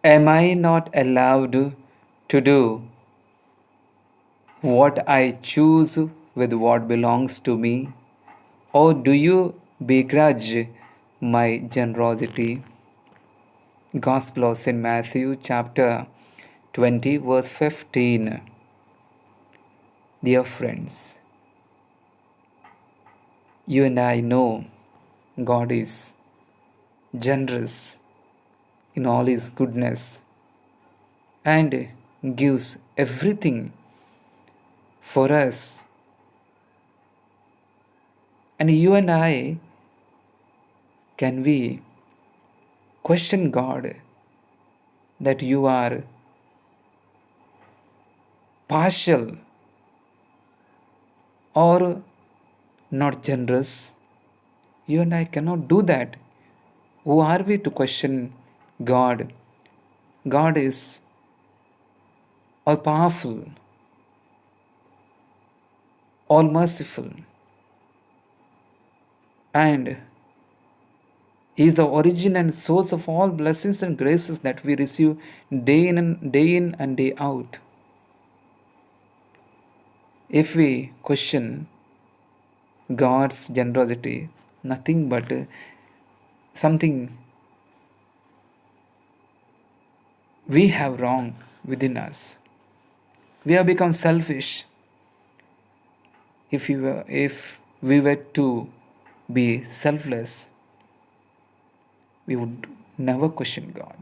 Am I not allowed to do what I choose with what belongs to me? Or do you begrudge my generosity? Gospel of St. Matthew, chapter 20, verse 15. Dear friends, you and I know God is generous in all His goodness and gives everything for us. And you and I, can we question God that you are partial or not generous? You and I cannot do that. Who are we to question God? God is all powerful, all merciful, and He is the origin and source of all blessings and graces that we receive day in and day out. If we question God's generosity, nothing but something we have wrong within us. We have become selfish. If we were to be selfless, we would never question God.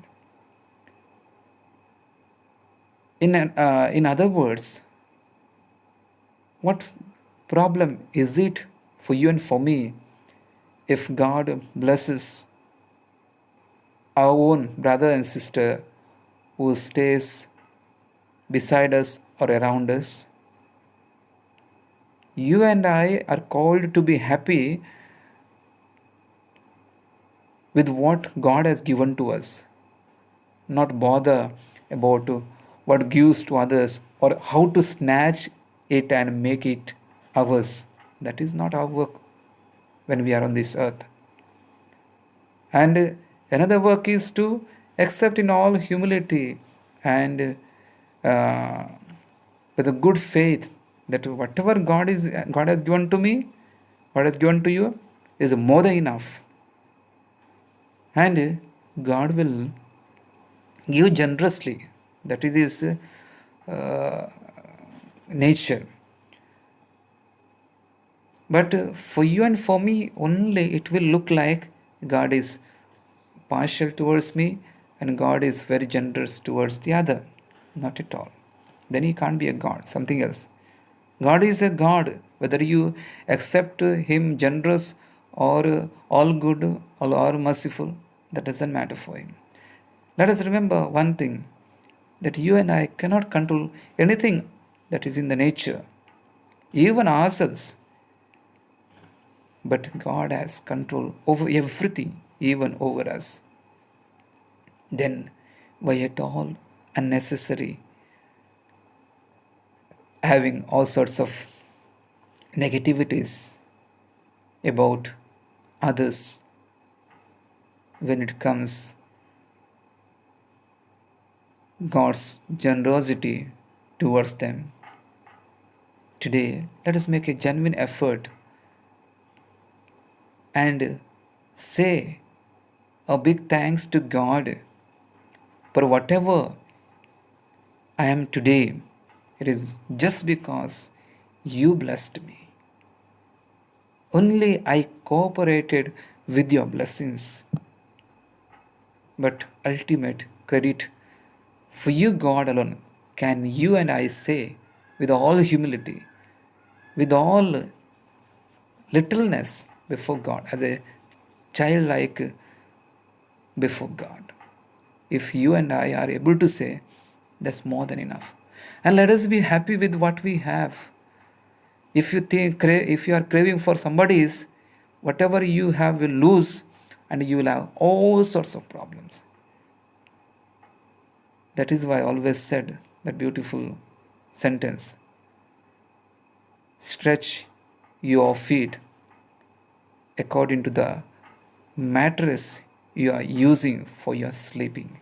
In other words, what problem is it for you and for me if God blesses our own brother and sister who stays beside us or around us? You and I are called to be happy with what God has given to us, not bother about what gives to others or how to snatch it and make it ours. That is not our work when we are on this earth. And another work is to accept in all humility and uh, with a good faith that whatever God has given to me, what has given to you, is more than enough. And God will give generously. That is His nature. But for you and for me, only it will look like God is partial towards me and God is very generous towards the other. Not at all. Then He can't be a God, something else. God is a God, whether you accept Him generous or all good or all merciful, that doesn't matter for Him. Let us remember one thing, that you and I cannot control anything that is in the nature, even ourselves. But God has control over everything, even over us. Then why at all unnecessary having all sorts of negativities about others when it comes God's generosity towards them? Today, let us make a genuine effort and say a big thanks to God for whatever I am today. It is just because you blessed me. Only I cooperated with your blessings. But ultimate credit for you, God alone, can you and I say with all humility, with all littleness before God, as a childlike before God. If you and I are able to say, that's more than enough. And let us be happy with what we have. If you are craving for somebody's, whatever you have will lose and you will have all sorts of problems. That is why I always said that beautiful sentence, stretch your feet according to the mattress you are using for your sleeping.